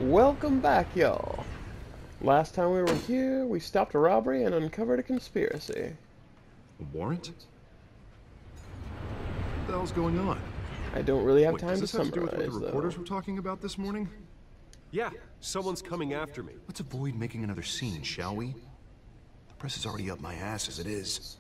Welcome back, y'all. Last time we were here, we stopped a robbery and uncovered a conspiracy. A warrant? What the hell's going on? I don't really have Wait, time to does this have to do with summarize, what the reporters were talking about this morning? Yeah, someone's coming after me. Let's avoid making another scene, shall we? The press is already up my ass as it is.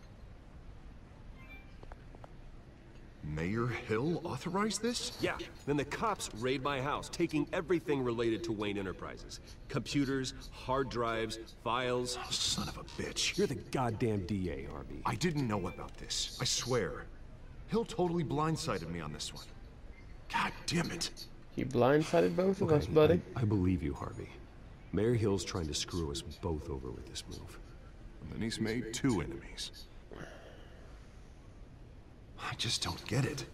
Mayor Hill authorized this? Yeah, then the cops raid my house, taking everything related to Wayne Enterprises. Computers, hard drives, files. Oh, son of a bitch. You're the goddamn DA, Harvey. I didn't know about this, I swear. Hill totally blindsided me on this one. God damn it. He blindsided both of us, buddy. I believe you, Harvey. Mayor Hill's trying to screw us both over with this move. And then he's made two enemies. I just don't get it.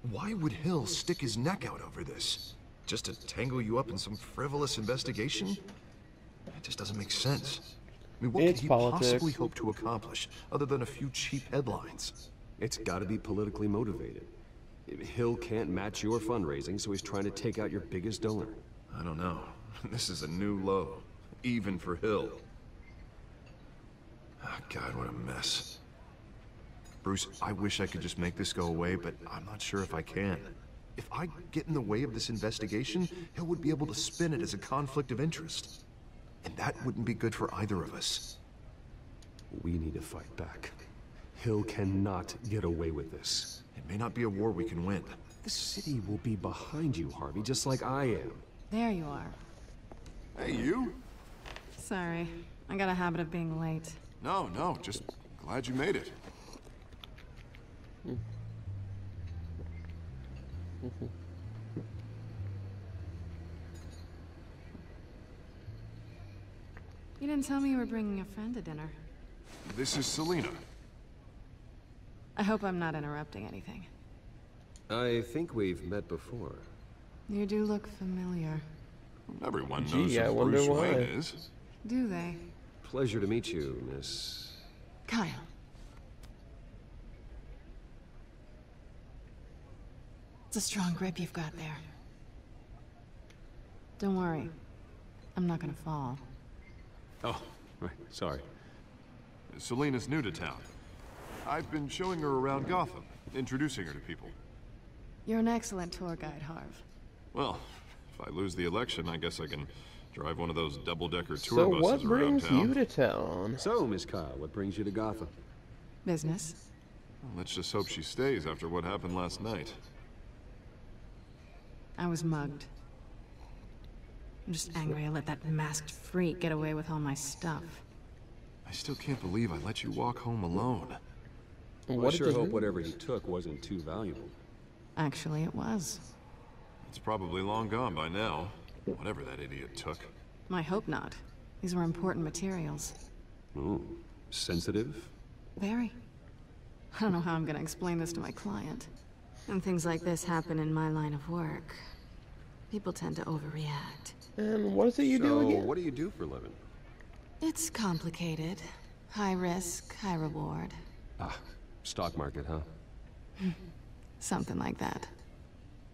Why would Hill stick his neck out over this? Just to tangle you up in some frivolous investigation? It just doesn't make sense. I mean, what could he possibly hope to accomplish other than a few cheap headlines? It's gotta be politically motivated. Hill can't match your fundraising, so he's trying to take out your biggest donor. I don't know. This is a new low. Even for Hill. Oh, God, what a mess. Bruce, I wish I could just make this go away, but I'm not sure if I can. If I get in the way of this investigation, Hill would be able to spin it as a conflict of interest. And that wouldn't be good for either of us. We need to fight back. Hill cannot get away with this. It may not be a war we can win. The city will be behind you, Harvey, just like I am. There you are. Hey, you? Sorry, I got a habit of being late. No, just glad you made it. You didn't tell me you were bringing a friend to dinner. This is Selena. I hope I'm not interrupting anything. I think we've met before. You do look familiar. Everyone knows Gee, I who wonder Bruce why. Wayne is. Do they? Pleasure to meet you, Miss... Kyle. It's a strong grip you've got there. Don't worry. I'm not gonna fall. Oh, right, sorry. Selena's new to town. I've been showing her around Gotham, introducing her to people. You're an excellent tour guide, Harv. Well, if I lose the election, I guess I can drive one of those double-decker tour So buses what around brings town. you to town? So, Miss Kyle, what brings you to Gotham? Business. Well, let's just hope she stays after what happened last night. I was mugged. I'm just angry I let that masked freak get away with all my stuff. I still can't believe I let you walk home alone. Well, I What sure did you hope do? whatever he took wasn't too valuable. Actually, it was. It's probably long gone by now, whatever that idiot took. I hope not. These were important materials. Ooh, sensitive? Very. I don't know how I'm gonna explain this to my client. When things like this happen in my line of work, people tend to overreact. And what is it you do So, again? what do you do for a living? It's complicated. High risk, high reward. Ah, stock market, huh? Something like that.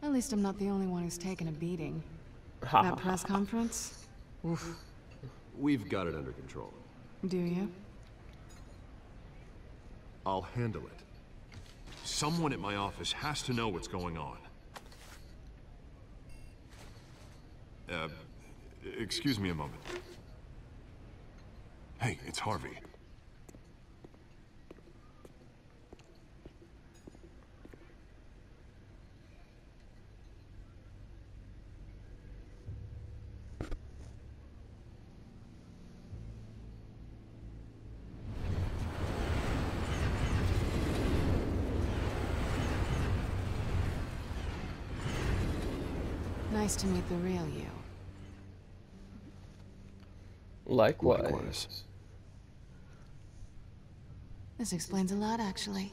At least I'm not the only one who's taken a beating. Ha, That ha, press conference? Oof. We've got it under control. Do you? I'll handle it. Someone at my office has to know what's going on. Excuse me a moment. Hey, it's Harvey. Nice to meet the real you. Likewise. This explains a lot, actually.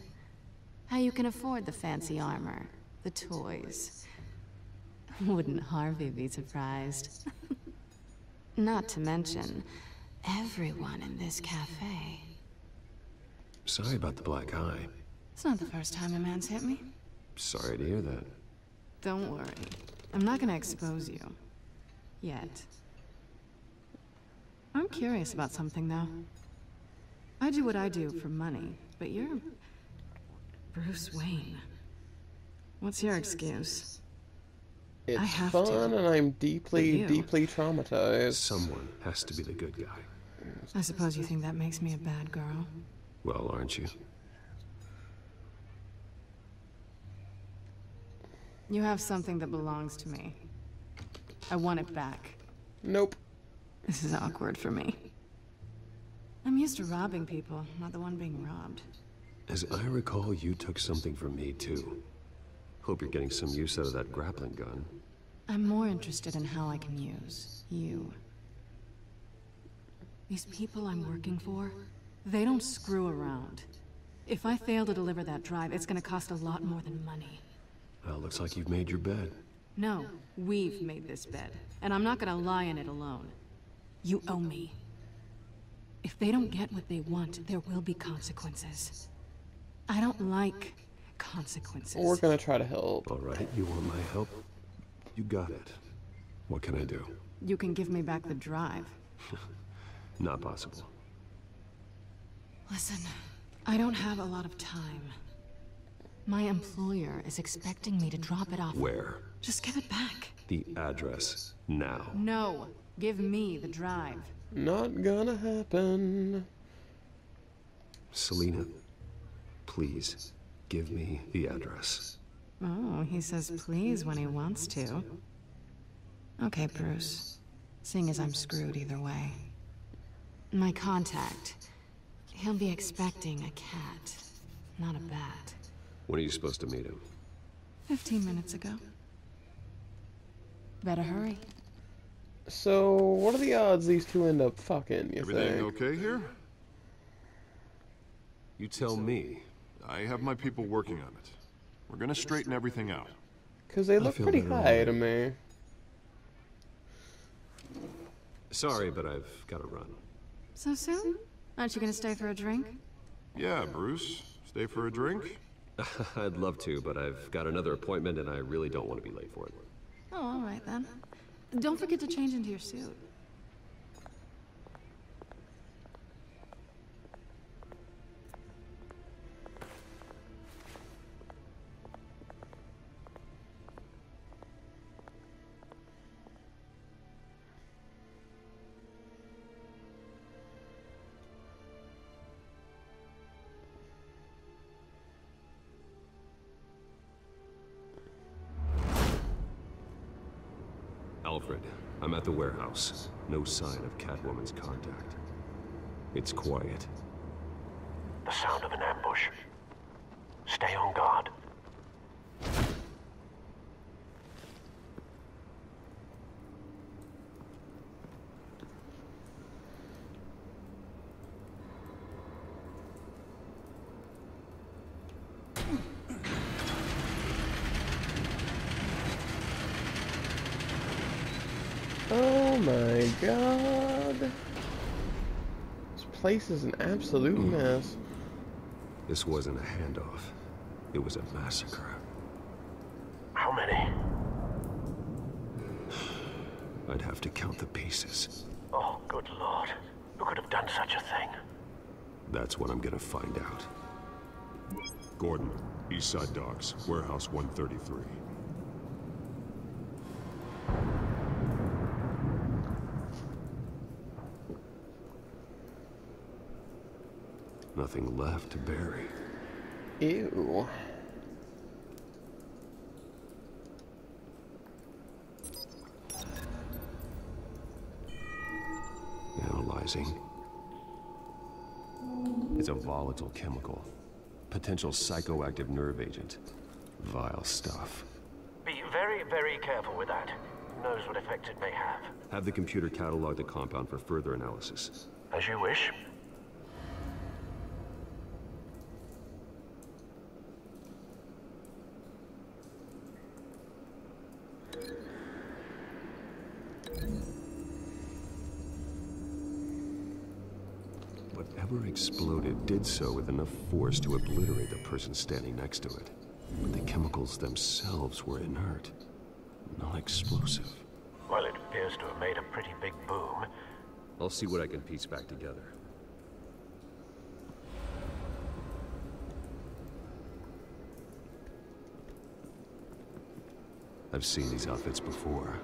How you can afford the fancy armor, the toys. Wouldn't Harvey be surprised? Not to mention, everyone in this cafe. Sorry about the black eye. It's not the first time a man's hit me. Sorry to hear that. Don't worry. I'm not gonna expose you. Yet. I'm curious about something, though. I do what I do for money, but you're... Bruce Wayne. What's your excuse? It's I have fun, to. and I'm deeply, deeply traumatized. Someone has to be the good guy. I suppose you think that makes me a bad girl? Well, aren't you? You have something that belongs to me. I want it back. Nope. This is awkward for me. I'm used to robbing people, not the one being robbed. As I recall, you took something from me, too. Hope you're getting some use out of that grappling gun. I'm more interested in how I can use you. These people I'm working for, they don't screw around. If I fail to deliver that drive, it's gonna cost a lot more than money. Well, looks like you've made your bed. No, we've made this bed, and I'm not gonna lie in it alone. You owe me. If they don't get what they want, there will be consequences. I don't like consequences. We're gonna try to help. All right, you want my help? You got it. What can I do? You can give me back the drive. Not possible. Listen, I don't have a lot of time. My employer is expecting me to drop it off. Where? Just give it back. The address, now. No, give me the drive. Not gonna happen. Selina, please, give me the address. Oh, he says please when he wants to. Okay, Bruce. Seeing as I'm screwed either way. My contact. He'll be expecting a cat, not a bat. When are you supposed to meet him? 15 minutes ago. Better hurry. So, what are the odds these two end up fucking, you Everything think? okay here? You tell me. I have my people working on it. We're gonna straighten everything out. Because they look feel pretty better high already. to me. Sorry, but I've got to run. So soon? Aren't you gonna stay for a drink? Yeah, Bruce. Stay for a drink? I'd love to, but I've got another appointment and I really don't want to be late for it. Oh, all right then. Don't forget to change into your suit. Alfred, I'm at the warehouse. No sign of Catwoman's contact. It's quiet. The sound of an ambush. Stay on guard. Oh my god. This place is an absolute mess. This wasn't a handoff. It was a massacre. How many? I'd have to count the pieces. Oh, good lord. Who could have done such a thing? That's what I'm gonna find out. Gordon, Eastside Docks, Warehouse 133. Nothing left to bury. Ew. Analyzing. It's a volatile chemical. Potential psychoactive nerve agent. Vile stuff. Be very, very careful with that. Who knows what effect it may have. Have the computer catalog the compound for further analysis. As you wish. Whatever exploded did so with enough force to obliterate the person standing next to it. But the chemicals themselves were inert, non-explosive. Well, it appears to have made a pretty big boom. I'll see what I can piece back together. I've seen these outfits before.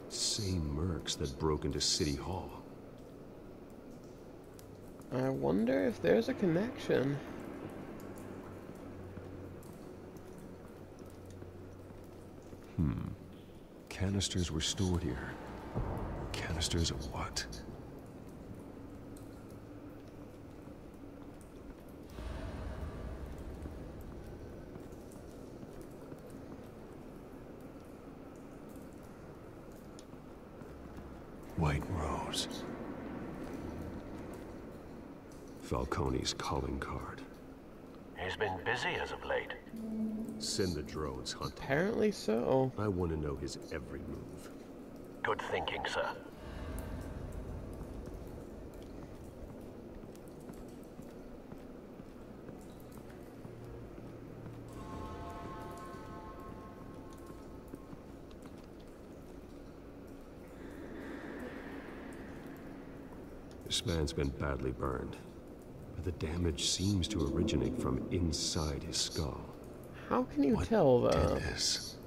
Same mercs that broke into City Hall. I wonder if there's a connection. Canisters were stored here. Canisters of what? White Rose. Falcone's calling card. He's been busy as of late. Send the drones hunting. Apparently so. I want to know his every move. Good thinking, sir. This man's been badly burned, but the damage seems to originate from inside his skull. How can you What tell did that? this?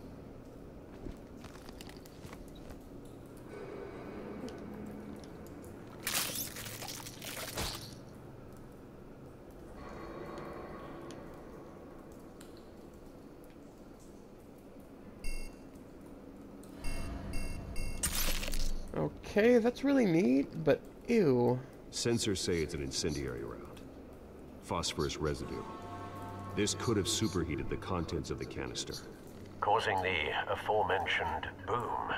Okay, that's really neat, but ew. Sensors say it's an incendiary round. Phosphorus residue. This could have superheated the contents of the canister. Causing the aforementioned boom.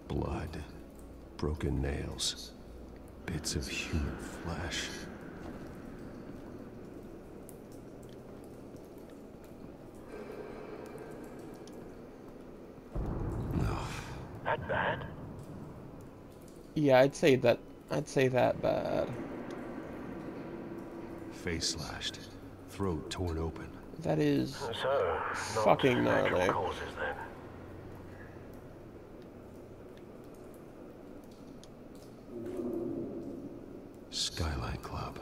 Blood. Broken nails. Bits of human flesh. That bad? Yeah, I'd say that bad. Face slashed. Throat torn open. That is So, not fucking natural gnarly. causes then. Skyline Club.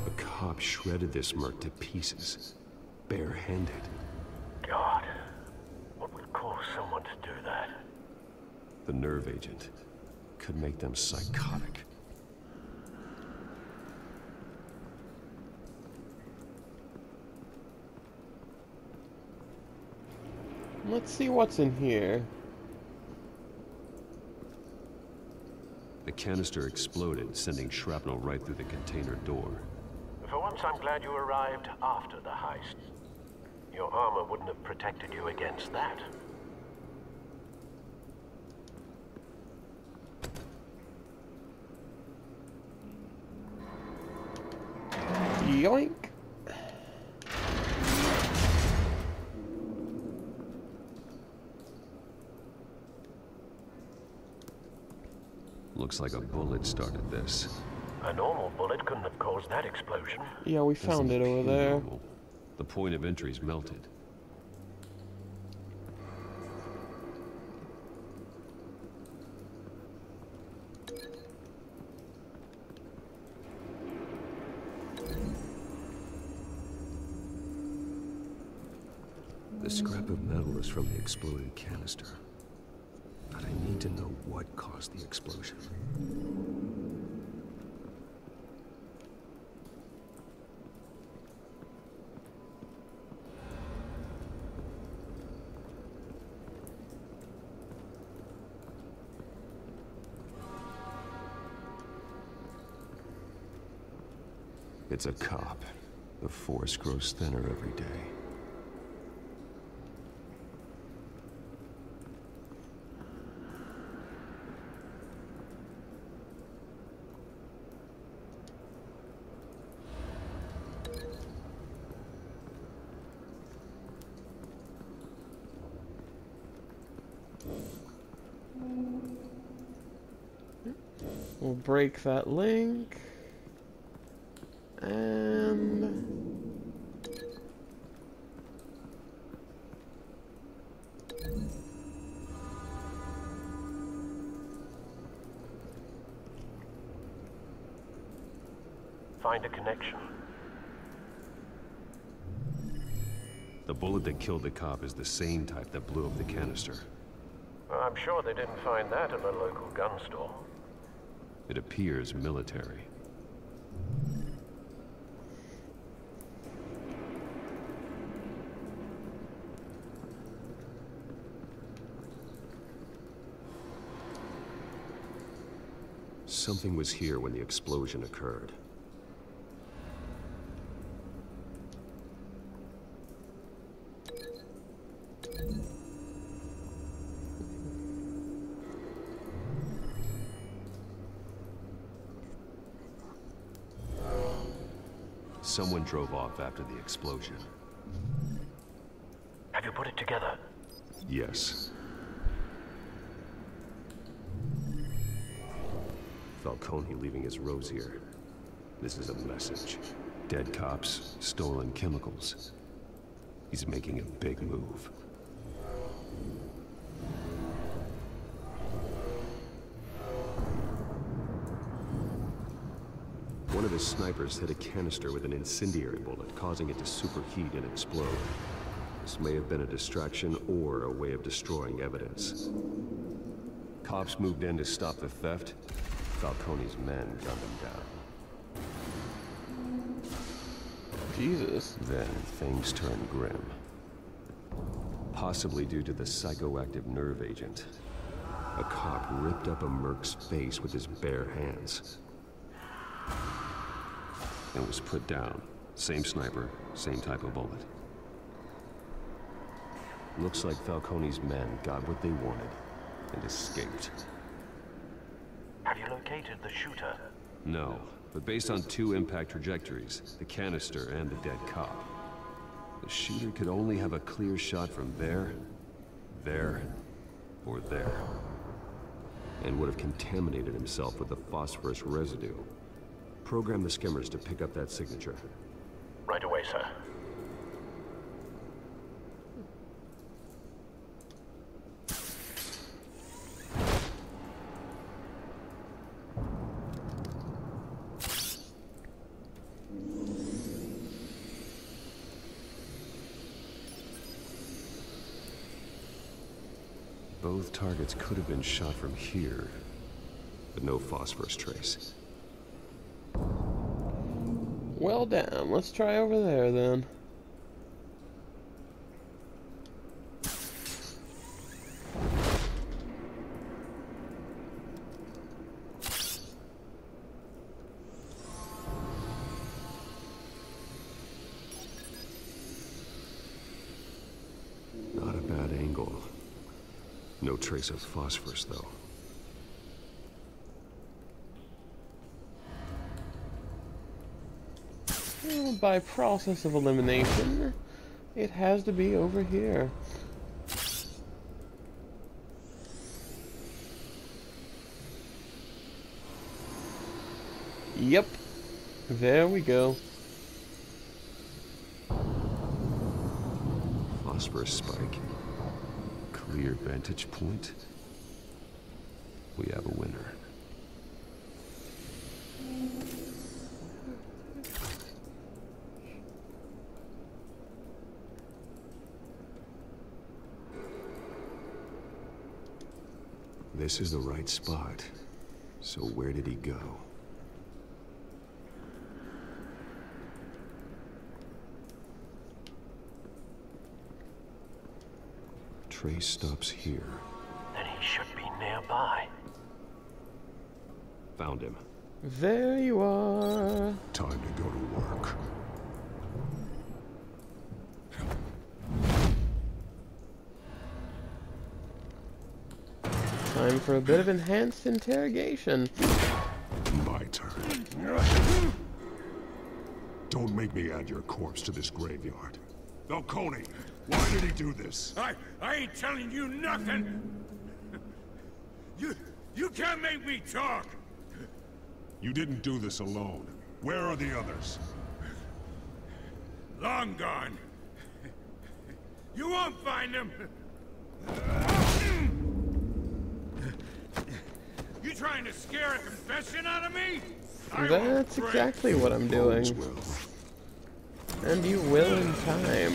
A cop shredded this merc to pieces, barehanded. God, what would cause someone to do that? The nerve agent could make them psychotic. Let's see what's in here. The canister exploded, sending shrapnel right through the container door. For once, I'm glad you arrived after the heist. Your armor wouldn't have protected you against that. Yoink. Looks like a bullet started this. A normal bullet couldn't have caused that explosion. Yeah, we found it over there. Normal. The point of entry's melted. The scrap of metal is from the exploded canister. But I need to know what caused the explosion. It's a cop. The force grows thinner every day. We'll break that link. And... Find a connection. The bullet that killed the cop is the same type that blew up the canister. Well, I'm sure they didn't find that in a local gun store. It appears military. Something was here when the explosion occurred. Someone drove off after the explosion. Have you put it together? Yes. Falcone leaving his rose here. This is a message. Dead cops, stolen chemicals. He's making a big move. One of his snipers hit a canister with an incendiary bullet, causing it to superheat and explode. This may have been a distraction or a way of destroying evidence. Cops moved in to stop the theft. Falcone's men gunned him down. Jesus. Then things turned grim. Possibly due to the psychoactive nerve agent. A cop ripped up a merc's face with his bare hands. And was put down. Same sniper, same type of bullet. Looks like Falcone's men got what they wanted and escaped. Have you located the shooter? No, but based on two impact trajectories, the canister and the dead cop, the shooter could only have a clear shot from there, or there. And would have contaminated himself with the phosphorus residue. Program the skimmers to pick up that signature. Right away, sir. Both targets could have been shot from here, but no phosphorus trace. Well, damn. Let's try over there, then. Not a bad angle. No trace of phosphorus, though. Well, by process of elimination, it has to be over here. Yep. There we go. Phosphorus spike. Clear vantage point. We have a winner. This is the right spot. So where did he go? Trace stops here. Then he should be nearby. Found him. There you are. Time to go to work. Time for a bit of enhanced interrogation. My turn. Don't make me add your corpse to this graveyard. Falcone, why did he do this? I ain't telling you nothing! You can't make me talk! You didn't do this alone. Where are the others? Long gone. You won't find them! You trying to scare a confession out of me? That's exactly what I'm doing. And you will in time.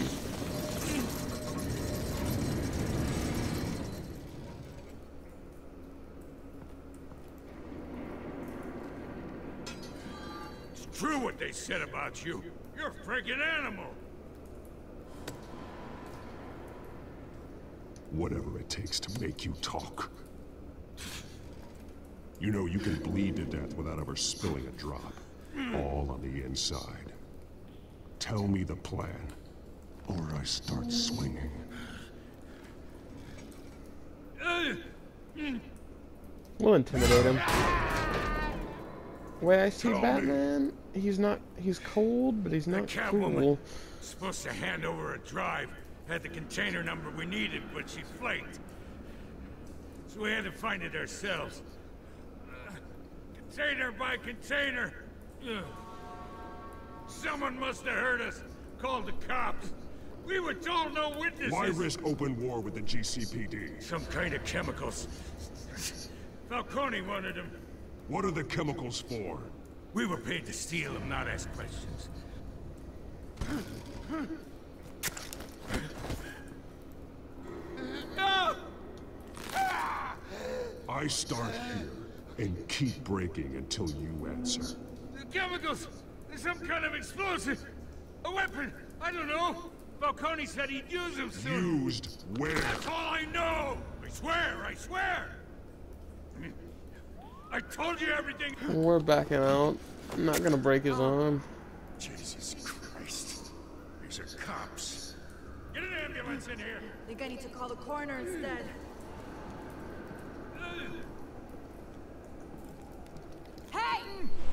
It's true what they said about you. You're a freaking animal. Whatever it takes to make you talk. You know you can bleed to death without ever spilling a drop. All on the inside. Tell me the plan, or I start swinging. We'll intimidate him. Way I see Batman, he's cold, but he's not cool. Supposed to hand over a drive. Had the container number we needed, but she flaked. So we had to find it ourselves. Container by container. Someone must have heard us. Called the cops. We were told no witnesses. Why risk open war with the GCPD? Some kind of chemicals. Falcone wanted them. What are the chemicals for? We were paid to steal them, not ask questions. I start here and keep breaking until you answer. The chemicals! There's some kind of explosive! A weapon! I don't know! Falcone said he'd use them soon! Used where? That's all I know! I swear! I swear! I told you everything! We're backing out. I'm not gonna break his arm. Jesus Christ. These are cops. Get an ambulance in here! I think I need to call the coroner instead. Hey!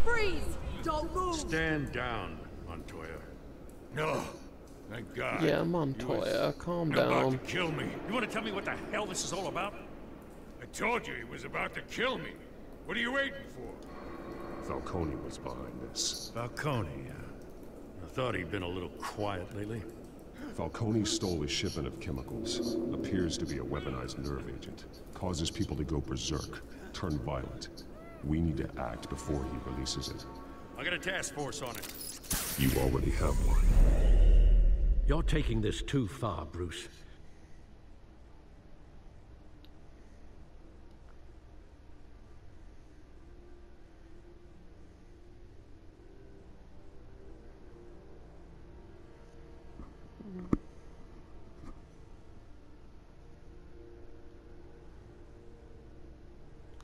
Freeze! Don't move! Stand down, Montoya. No. Thank God. Yeah, Montoya, calm About down. to kill me. You want to tell me what the hell this is all about? I told you he was about to kill me. What are you waiting for? Falcone was behind this. Falcone, I thought he'd been a little quiet lately. Falcone stole a shipment of chemicals. Appears to be a weaponized nerve agent. Causes people to go berserk, turn violent. We need to act before he releases it. I got a task force on it. You already have one. You're taking this too far, Bruce.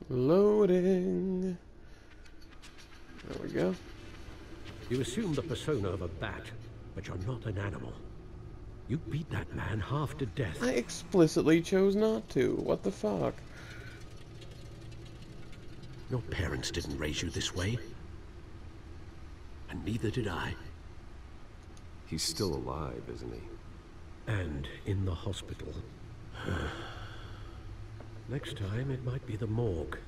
Loading. There we go. You assume the persona of a bat, but you're not an animal. You beat that man half to death. I explicitly chose not to. What the fuck? Your parents didn't raise you this way. And neither did I. He's still alive, isn't he? And in the hospital. Next time, it might be the morgue.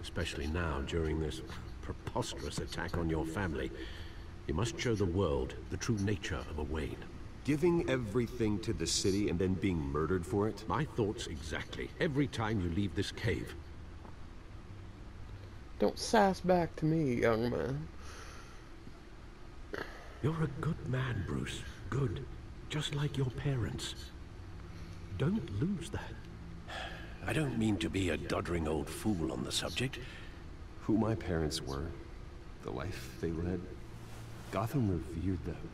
Especially now, during this preposterous attack on your family. You must show the world the true nature of a Wayne. Giving everything to the city and then being murdered for it? My thoughts exactly. Every time you leave this cave. Don't sass back to me, young man. You're a good man, Bruce. Good. Just like your parents. Don't lose that. I don't mean to be a doddering old fool on the subject. Who my parents were, the life they led, Gotham revered them.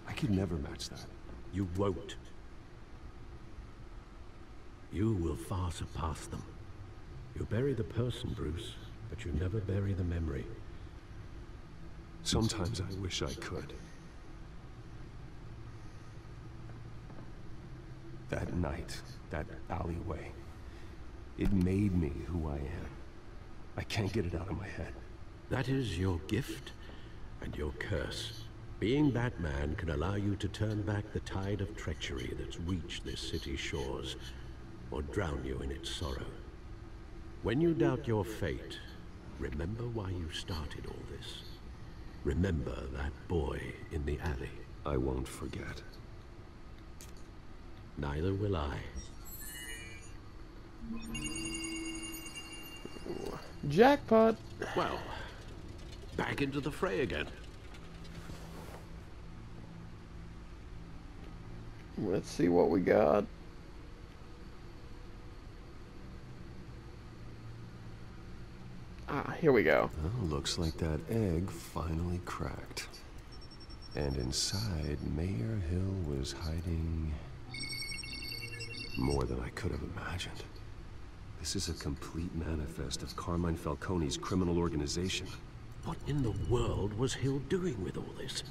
I could never match that. You won't. You will far surpass them. You bury the person, Bruce, but you never bury the memory. Sometimes I wish I could. That night, that alleyway, it made me who I am. I can't get it out of my head. That is your gift and your curse. Being Batman can allow you to turn back the tide of treachery that's reached this city's shores. or drown you in its sorrow. When you doubt your fate, remember why you started all this. Remember that boy in the alley. I won't forget. Neither will I. Jackpot! Well, back into the fray again. Let's see what we got. Ah, here we go. Well, looks like that egg finally cracked. And inside, Mayor Hill was hiding more than I could have imagined. This is a complete manifest of Carmine Falcone's criminal organization. What in the world was Hill doing with all this?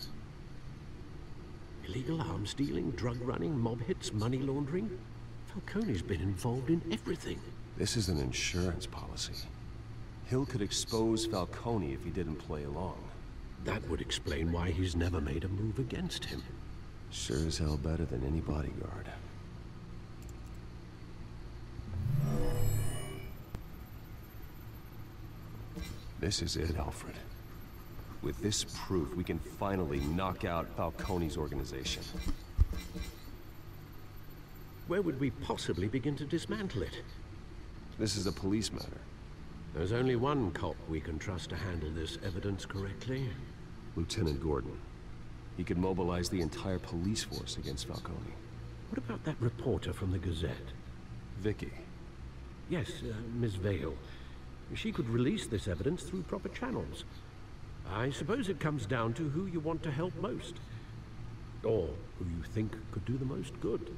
Illegal arms dealing, drug running, mob hits, money laundering? Falcone's been involved in everything. This is an insurance policy. Hill could expose Falcone if he didn't play along. That would explain why he's never made a move against him. Sure as hell better than any bodyguard. This is it, Alfred. With this proof, we can finally knock out Falcone's organization. Where would we possibly begin to dismantle it? This is a police matter. There's only one cop we can trust to handle this evidence correctly. Lieutenant Gordon. He could mobilize the entire police force against Falcone. What about that reporter from the Gazette? Vicky. Yes, Miss Vale. She could release this evidence through proper channels. I suppose it comes down to who you want to help most. Or who you think could do the most good.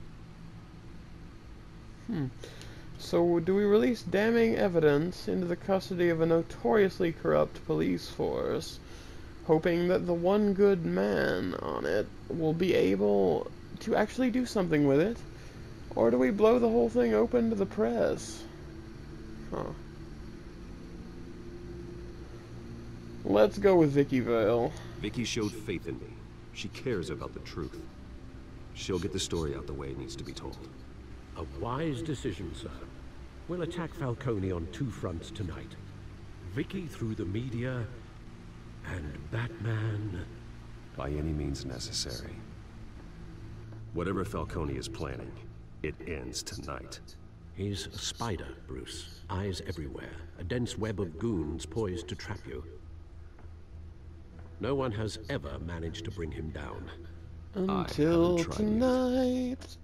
So, do we release damning evidence into the custody of a notoriously corrupt police force, hoping that the one good man on it will be able to actually do something with it? Or do we blow the whole thing open to the press? Huh. Let's go with Vicky Vale. Vicky showed faith in me. She cares about the truth. She'll get the story out the way it needs to be told. A wise decision, sir. We'll attack Falcone on two fronts tonight. Vicky through the media, and Batman... by any means necessary. Whatever Falcone is planning, it ends tonight. He's a spider, Bruce. Eyes everywhere. A dense web of goons poised to trap you. No one has ever managed to bring him down. Until tonight.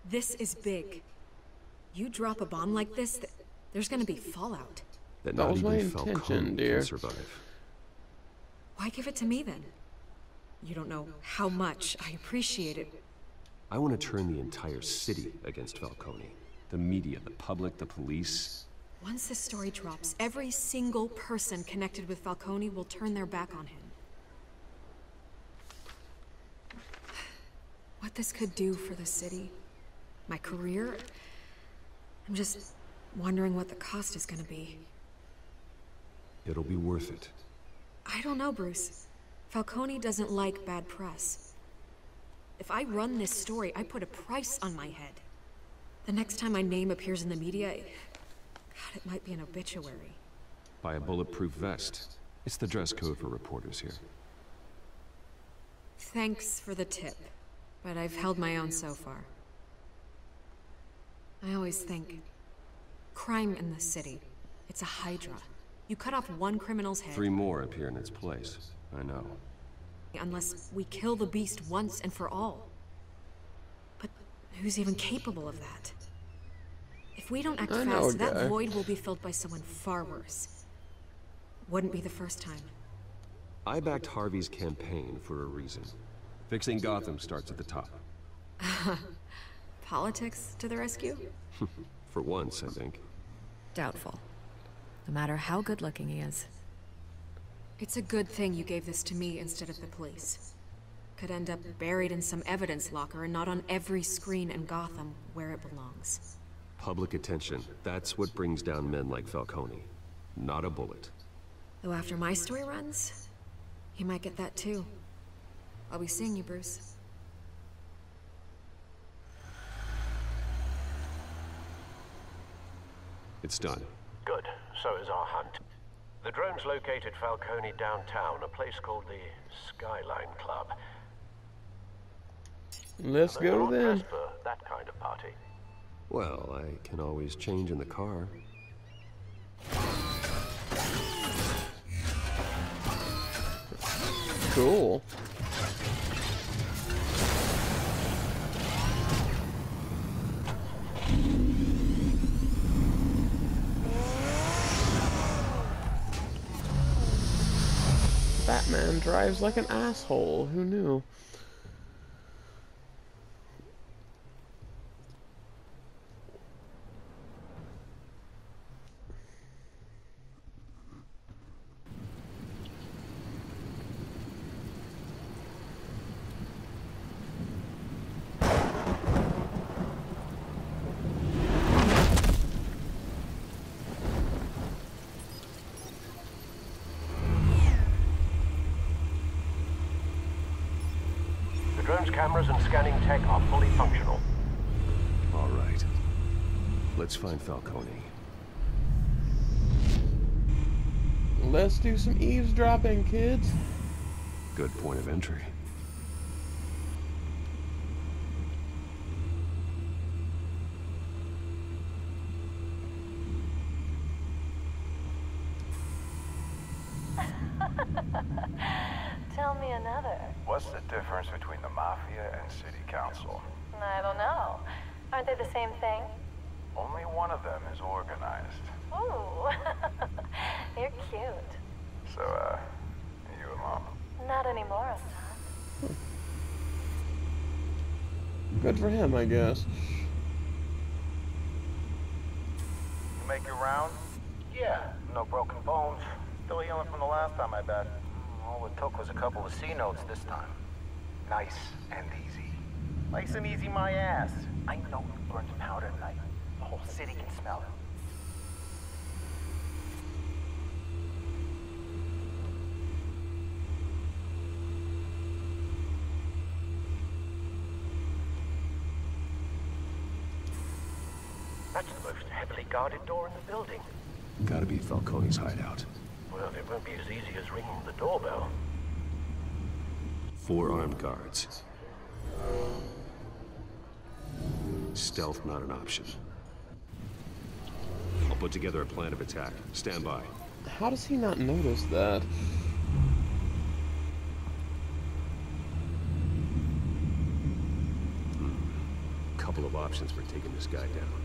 This is big. You drop a bomb like this, there's gonna be fallout. That was my even intention, Falcone dear. can survive. Why give it to me then? You don't know how much I appreciate it. I want to turn the entire city against Falcone. The media, the public, the police. Once this story drops, every single person connected with Falcone will turn their back on him. What this could do for the city, my career, I'm just wondering what the cost is gonna be. It'll be worth it. I don't know, Bruce. Falcone doesn't like bad press. If I run this story, I put a price on my head. The next time my name appears in the media, God, it might be an obituary. Buy a bulletproof vest. It's the dress code for reporters here. Thanks for the tip, but I've held my own so far. I always think, crime in the city, it's a hydra. You cut off one criminal's head. 3 more appear in its place. I know. Unless we kill the beast once and for all. But who's even capable of that? If we don't act fast, that void will be filled by someone far worse. Wouldn't be the first time. I backed Harvey's campaign for a reason. Fixing Gotham starts at the top. Politics to the rescue? For once, I think. Doubtful. no matter how good-looking he is. It's a good thing you gave this to me instead of the police. Could end up buried in some evidence locker and not on every screen in Gotham where it belongs. Public attention. That's what brings down men like Falcone. Not a bullet. Though after my story runs, he might get that too. I'll be seeing you, Bruce. It's done. Good. So is our hunt. The drones located Falcone downtown, a place called the Skyline Club. Let's go then. For that kind of party. Well, I can always change in the car. Cool. Batman drives like an asshole. Who knew? Drone's cameras and scanning tech are fully functional. All right. Let's find Falcone. Let's do some eavesdropping, kids. Good point of entry. Tell me another. What's the difference between the Mafia and City Council? I don't know. Aren't they the same thing? Only one of them is organized. Ooh. You're cute. So, you a mom? Not anymore, I'm not. Good for him, I guess. You make your round? Yeah, no broken bones. Still healing from the last time, I bet. All it took was a couple of C notes this time. Nice and easy. Nice and easy, my ass. I know you burned powder tonight. The whole city can smell it. That's the most heavily guarded door in the building. Gotta be Falcone's hideout. Well, it won't be as easy as ringing the doorbell. 4 armed guards. Stealth not an option. I'll put together a plan of attack. Stand by. How does he not notice that? Couple of options for taking this guy down.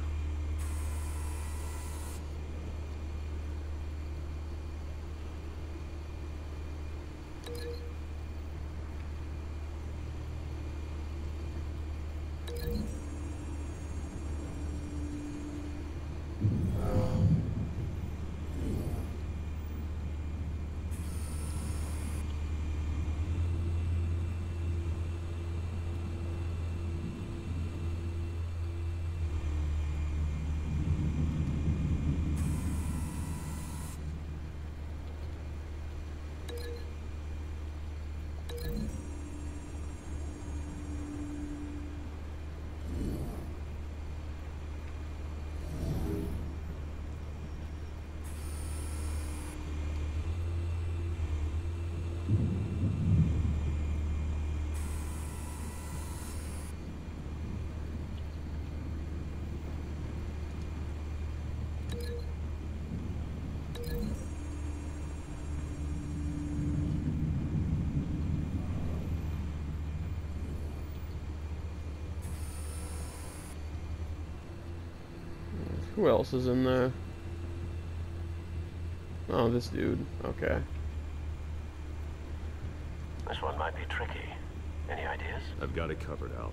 Who else is in there? Oh, this dude. Okay. This one might be tricky. Any ideas? I've got it covered, Al.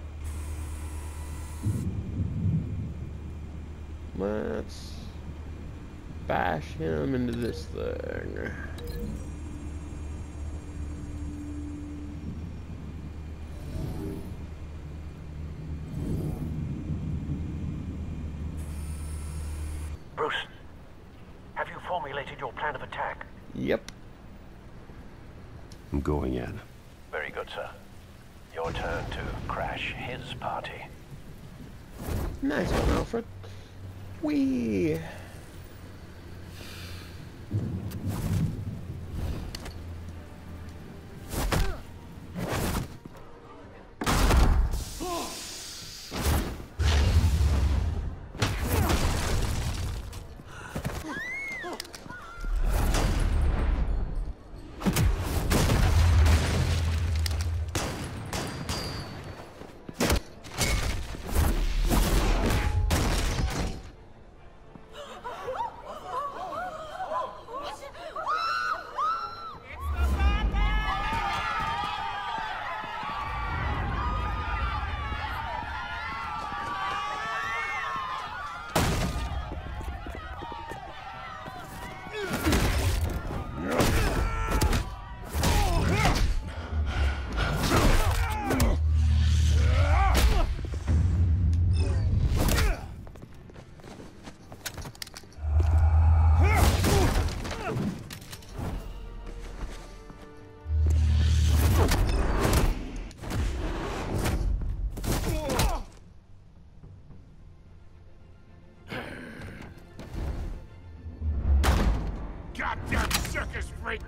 bash him into this thing. Bruce, have you formulated your plan of attack? Yep. I'm going in. Very good, sir. Your turn to crash his party. Nice one, Alfred. Whee! Goddamn circus freak!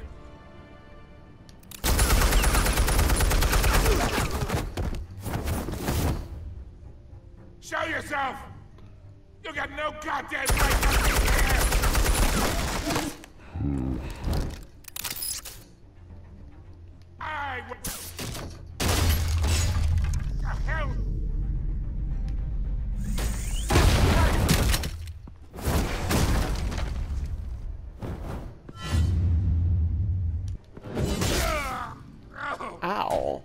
Show yourself! You got no goddamn right to be here! What the hell? Ow.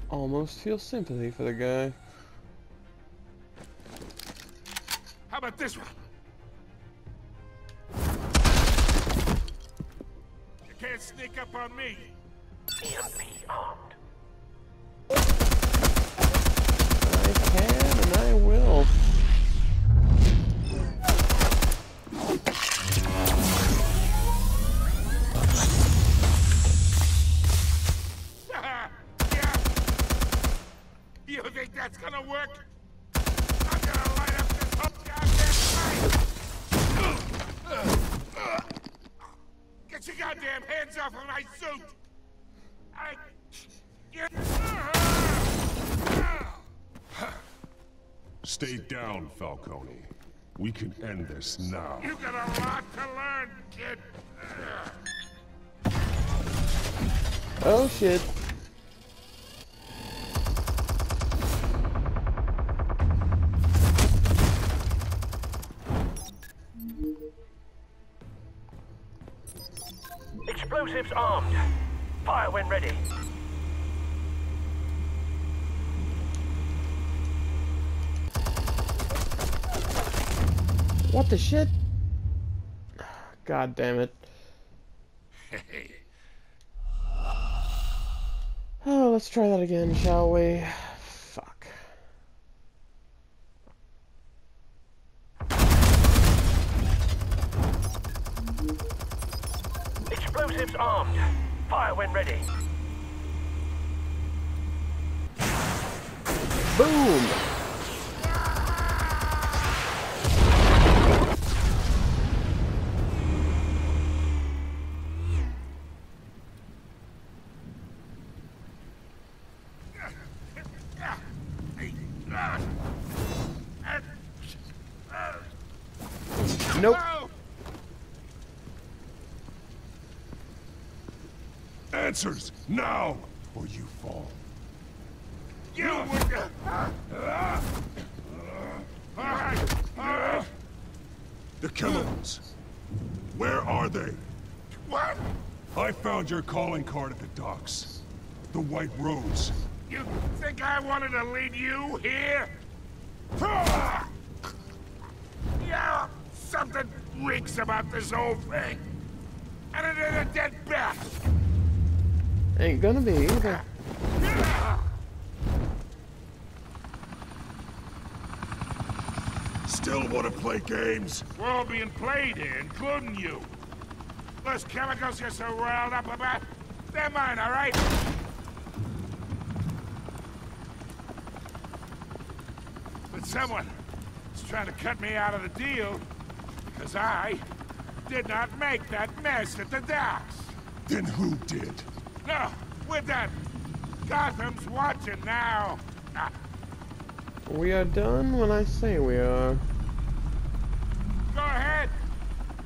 Almost feel sympathy for the guy. How about this one? You can't sneak up on me. EMP armed. I can and I will. You think that's gonna work? I'm gonna light up this whole goddamn place! Get your goddamn hands off of my suit! Stay down, Falcone. We can end this now. You got a lot to learn, kid! Oh shit. Explosives armed. Fire when ready. What the shit? God damn it. Oh, let's try that again, shall we? Fuck. Explosives armed. Fire when ready. Boom! Nope. Answers now, or you fall. You would. The chemicals. Where are they? What? I found your calling card at the docks. The White Rose. You think I wanted to lead you here? Yeah, reeks about this whole thing. And it ain't a dead bat. Ain't gonna be either. Still want to play games? We're all being played here, including you. Those chemicals you're so riled up about, they're mine, all right? But someone is trying to cut me out of the deal because I did not make that mess at the docks. Then who did? No, we're done. Gotham's watching now. We are done when I say we are. Go ahead.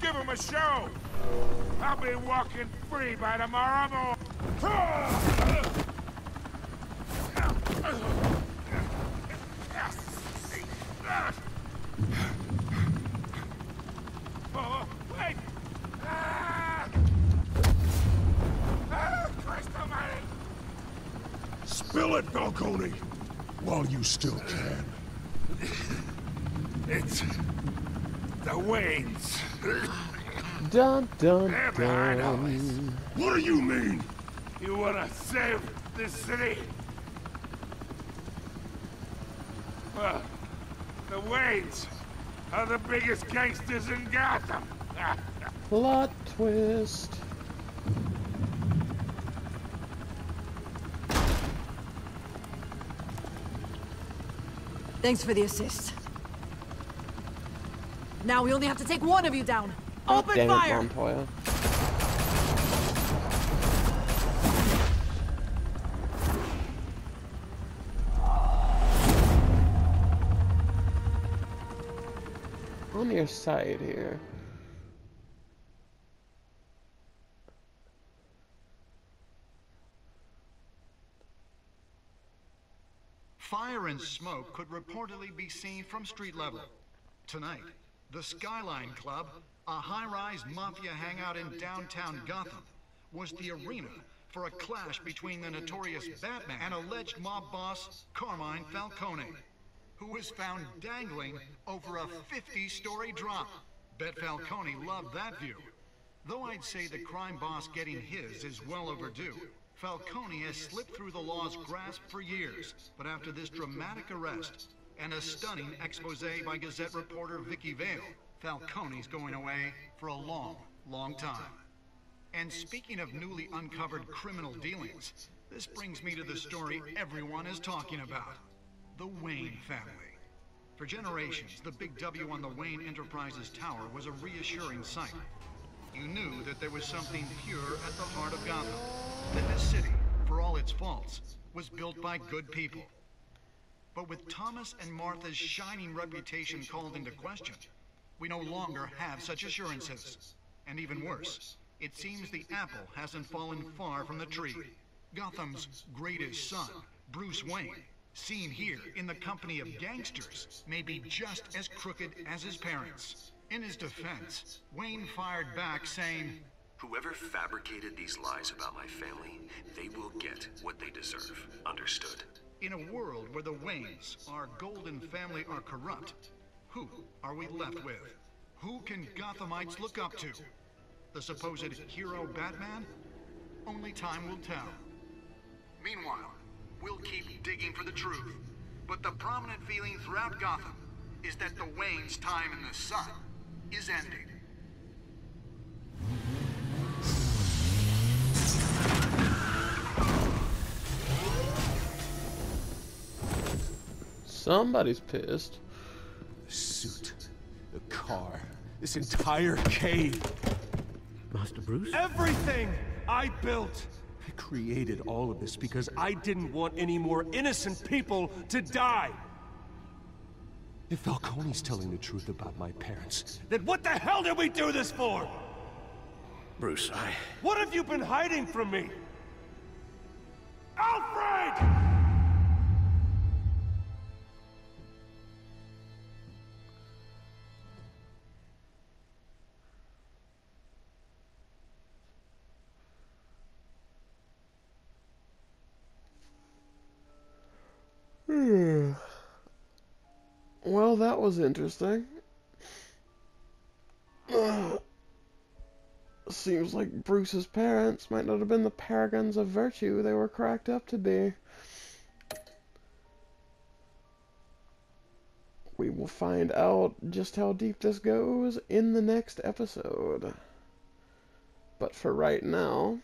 Give him a show. I'll be walking free by tomorrow morning. Oh, wait! Christ almighty! Spill it, Falcone! While you still can. It's the Waynes. Dun dun They're behind all this. What do you mean? You wanna save this city? Well, the Waynes are the biggest gangsters in Gotham. Plot twist. Thanks for the assist. Now we only have to take one of you down. Open Damn fire! it, Montoya. On your side here. Fire and smoke could reportedly be seen from street level. Tonight, the Skyline Club, a high-rise mafia hangout in downtown Gotham, was the arena for a clash between the notorious Batman and alleged mob boss Carmine Falcone, who was found dangling over a 50-story drop. Bet Falcone loved that view. Though I'd say the crime boss getting his is well overdue. Falcone has slipped through the law's grasp for years, but after this dramatic arrest and a stunning expose by Gazette reporter Vicky Vale, Falcone's going away for a long, long time. And speaking of newly uncovered criminal dealings, this brings me to the story everyone is talking about. The Wayne family. For generations, the big W on the Wayne Enterprises tower was a reassuring sight. You knew that there was something pure at the heart of Gotham. That this city, for all its faults, was built by good people. But with Thomas and Martha's shining reputation called into question, we no longer have such assurances. And even worse, it seems the apple hasn't fallen far from the tree. Gotham's greatest son, Bruce Wayne, seen here in the company of gangsters, may be just as crooked as his parents. In his defense, Wayne fired back saying, "Whoever fabricated these lies about my family, they will get what they deserve. Understood?" In a world where the Waynes, our golden family, are corrupt, who are we left with? Who can Gothamites look up to? The supposed hero Batman? Only time will tell. Meanwhile, we'll keep digging for the truth. But the prominent feeling throughout Gotham is that the Waynes' time in the sun is ending. Somebody's pissed. The suit, the car, this entire cave. Master Bruce? Everything I built! I created all of this because I didn't want any more innocent people to die! If Falcone's telling the truth about my parents, then what the hell did we do this for? Bruce, What have you been hiding from me? Alfred! Well, that was interesting. Seems like Bruce's parents might not have been the paragons of virtue they were cracked up to be. We will find out just how deep this goes in the next episode. But for right now,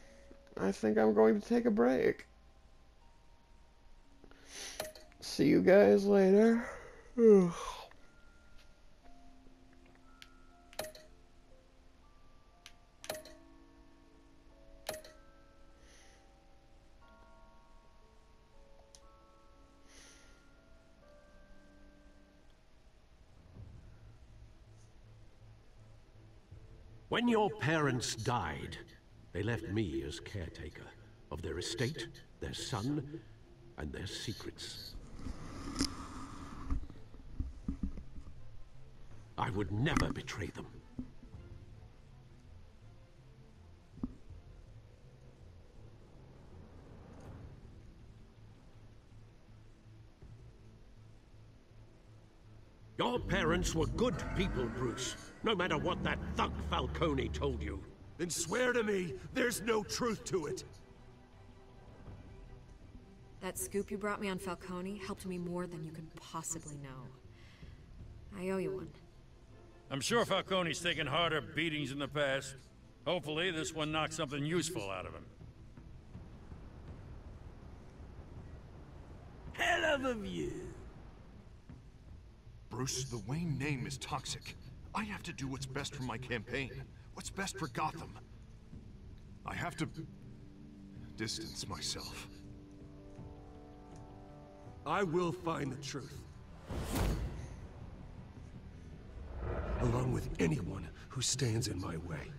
I think I'm going to take a break. See you guys later. When your parents died, they left me as caretaker of their estate, their son, and their secrets. I would never betray them. Your parents were good people, Bruce. No matter what that thug Falcone told you. Then swear to me there's no truth to it. That scoop you brought me on Falcone helped me more than you could possibly know. I owe you one. I'm sure Falcone's taken harder beatings in the past. Hopefully this one knocks something useful out of him. Hell of a view. Bruce, the Wayne name is toxic. I have to do what's best for my campaign. What's best for Gotham. I have to distance myself. I will find the truth. Along with anyone who stands in my way.